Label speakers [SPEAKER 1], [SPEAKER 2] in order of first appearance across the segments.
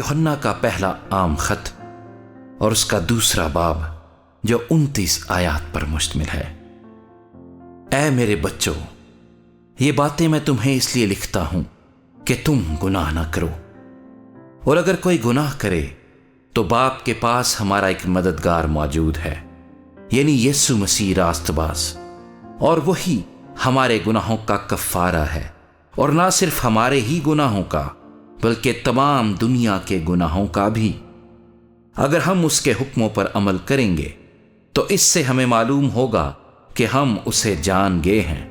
[SPEAKER 1] یوحنا کا پہلا عام خط اور اس کا دوسرا باب جو 29 آیات پر مشتمل ہے۔ اے میرے بچوں، یہ باتیں میں تمہیں اس لیے لکھتا ہوں کہ تم گناہ نہ کرو، اور اگر کوئی گناہ کرے تو باپ کے پاس ہمارا ایک مددگار موجود ہے، یعنی یسوع مسیح راست باز، اور وہی ہمارے گناہوں کا کفارہ ہے، اور نہ صرف ہمارے ہی گناہوں کا بلکہ تمام دنیا کے گناہوں کا بھی۔ اگر ہم اس کے حکموں پر عمل کریں گے تو اس سے ہمیں معلوم ہوگا کہ ہم اسے جان گئے ہیں۔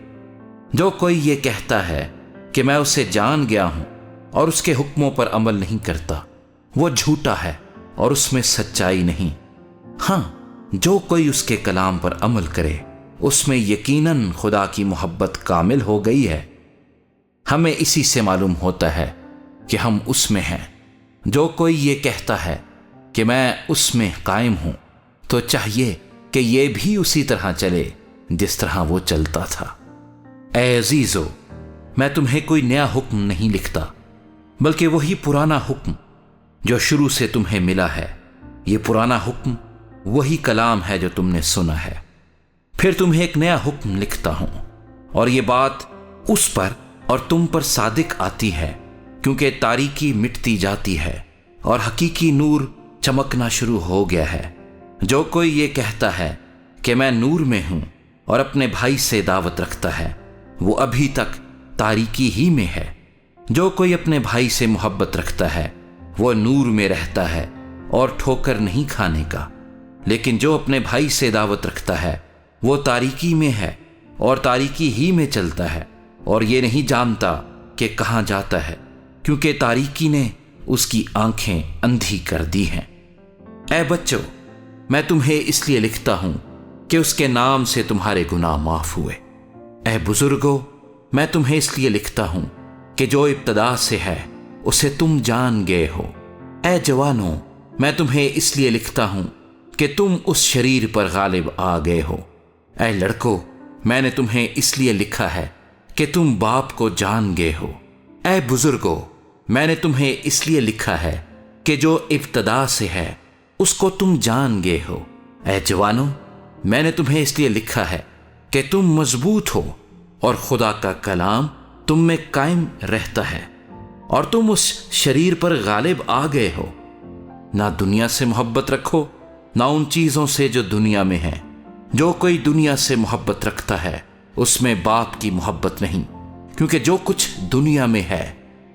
[SPEAKER 1] جو کوئی یہ کہتا ہے کہ میں اسے جان گیا ہوں اور اس کے حکموں پر عمل نہیں کرتا، وہ جھوٹا ہے اور اس میں سچائی نہیں۔ ہاں، جو کوئی اس کے کلام پر عمل کرے اس میں یقیناً خدا کی محبت کامل ہو گئی ہے۔ ہمیں اسی سے معلوم ہوتا ہے کہ ہم اس میں ہیں۔ جو کوئی یہ کہتا ہے کہ میں اس میں قائم ہوں تو چاہیے کہ یہ بھی اسی طرح چلے جس طرح وہ چلتا تھا۔ اے عزیزو، میں تمہیں کوئی نیا حکم نہیں لکھتا بلکہ وہی پرانا حکم جو شروع سے تمہیں ملا ہے۔ یہ پرانا حکم وہی کلام ہے جو تم نے سنا ہے۔ پھر تمہیں ایک نیا حکم لکھتا ہوں، اور یہ بات اس پر اور تم پر صادق آتی ہے کیونکہ تاریکی مٹتی جاتی ہے اور حقیقی نور چمکنا شروع ہو گیا ہے۔ جو کوئی یہ کہتا ہے کہ میں نور میں ہوں اور اپنے بھائی سے دعوت رکھتا ہے، وہ ابھی تک تاریکی ہی میں ہے۔ جو کوئی اپنے بھائی سے محبت رکھتا ہے وہ نور میں رہتا ہے اور ٹھوکر نہیں کھانے کا، لیکن جو اپنے بھائی سے دعوت رکھتا ہے وہ تاریکی میں ہے اور تاریکی ہی میں چلتا ہے، اور یہ نہیں جانتا کہ کہاں جاتا ہے کیونکہ تاریکی نے اس کی آنکھیں اندھی کر دی ہیں۔ اے بچوں، میں تمہیں اس لیے لکھتا ہوں کہ اس کے نام سے تمہارے گناہ معاف ہوئے۔ اے بزرگوں، میں تمہیں اس لیے لکھتا ہوں کہ جو ابتدا سے ہے اسے تم جان گئے ہو۔ اے جوانوں، میں تمہیں اس لیے لکھتا ہوں کہ تم اس شریر پر غالب آ گئے ہو۔ اے لڑکوں، میں نے تمہیں اس لیے لکھا ہے کہ تم باپ کو جان گئے ہو۔ اے بزرگوں، میں نے تمہیں اس لیے لکھا ہے کہ جو ابتدا سے ہے اس کو تم جان گئے ہو۔ اے جوانوں، میں نے تمہیں اس لیے لکھا ہے کہ تم مضبوط ہو اور خدا کا کلام تم میں قائم رہتا ہے، اور تم اس شریر پر غالب آ گئے ہو۔ نہ دنیا سے محبت رکھو، نہ ان چیزوں سے جو دنیا میں ہیں۔ جو کوئی دنیا سے محبت رکھتا ہے اس میں باپ کی محبت نہیں، کیونکہ جو کچھ دنیا میں ہے،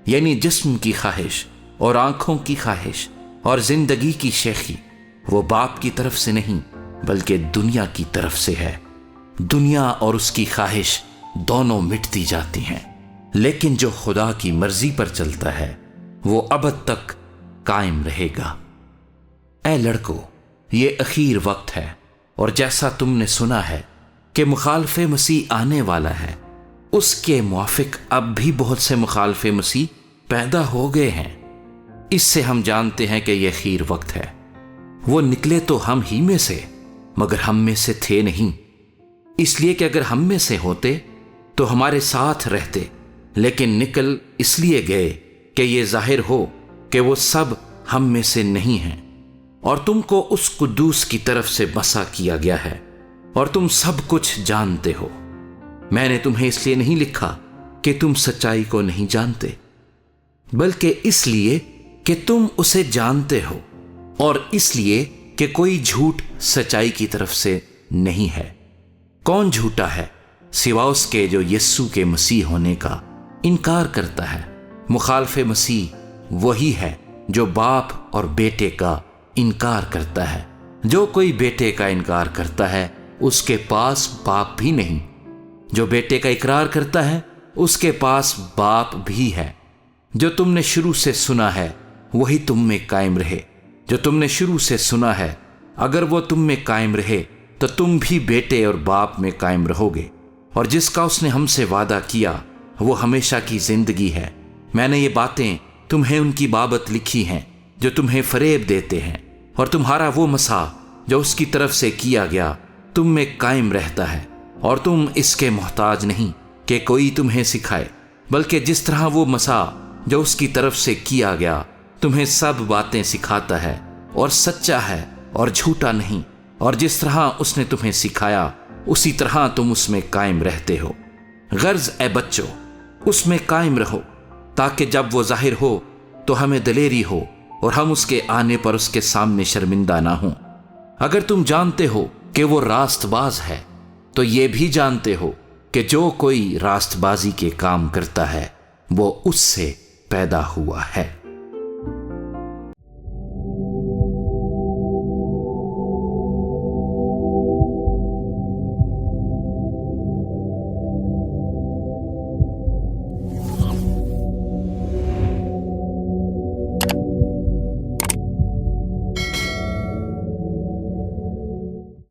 [SPEAKER 1] یعنی جسم کی خواہش اور آنکھوں کی خواہش اور زندگی کی شیخی، وہ باپ کی طرف سے نہیں بلکہ دنیا کی طرف سے ہے۔ دنیا اور اس کی خواہش دونوں مٹتی جاتی ہیں، لیکن جو خدا کی مرضی پر چلتا ہے وہ ابد تک قائم رہے گا۔ اے لڑکو، یہ اخیر وقت ہے، اور جیسا تم نے سنا ہے کہ مخالف مسیح آنے والا ہے، اس کے موافق اب بھی بہت سے مخالف مسیح پیدا ہو گئے ہیں۔ اس سے ہم جانتے ہیں کہ یہ اخیر وقت ہے۔ وہ نکلے تو ہم ہی میں سے، مگر ہم میں سے تھے نہیں، اس لیے کہ اگر ہم میں سے ہوتے تو ہمارے ساتھ رہتے، لیکن نکل اس لیے گئے کہ یہ ظاہر ہو کہ وہ سب ہم میں سے نہیں ہیں۔ اور تم کو اس قدوس کی طرف سے بسا کیا گیا ہے، اور تم سب کچھ جانتے ہو۔ میں نے تمہیں اس لیے نہیں لکھا کہ تم سچائی کو نہیں جانتے، بلکہ اس لیے کہ تم اسے جانتے ہو، اور اس لیے کہ کوئی جھوٹ سچائی کی طرف سے نہیں ہے۔ کون جھوٹا ہے سوا اس کے جو یسوع کے مسیح ہونے کا انکار کرتا ہے؟ مخالف مسیح وہی ہے جو باپ اور بیٹے کا انکار کرتا ہے۔ جو کوئی بیٹے کا انکار کرتا ہے اس کے پاس باپ بھی نہیں۔ جو بیٹے کا اقرار کرتا ہے اس کے پاس باپ بھی ہے۔ جو تم نے شروع سے سنا ہے وہی تم میں قائم رہے۔ جو تم نے شروع سے سنا ہے اگر وہ تم میں قائم رہے تو تم بھی بیٹے اور باپ میں قائم رہو گے۔ اور جس کا اس نے ہم سے وعدہ کیا وہ ہمیشہ کی زندگی ہے۔ میں نے یہ باتیں تمہیں ان کی بابت لکھی ہیں جو تمہیں فریب دیتے ہیں، اور تمہارا وہ مسیح جو اس کی طرف سے کیا گیا تم میں قائم رہتا ہے، اور تم اس کے محتاج نہیں کہ کوئی تمہیں سکھائے، بلکہ جس طرح وہ مسیح جو اس کی طرف سے کیا گیا تمہیں سب باتیں سکھاتا ہے اور سچا ہے اور جھوٹا نہیں، اور جس طرح اس نے تمہیں سکھایا اسی طرح تم اس میں قائم رہتے ہو۔ غرض اے بچوں، اس میں قائم رہو تاکہ جب وہ ظاہر ہو تو ہمیں دلیری ہو اور ہم اس کے آنے پر اس کے سامنے شرمندہ نہ ہوں۔ اگر تم جانتے ہو کہ وہ راست باز ہے تو یہ بھی جانتے ہو کہ جو کوئی راست بازی کے کام کرتا ہے وہ اس سے پیدا ہوا ہے۔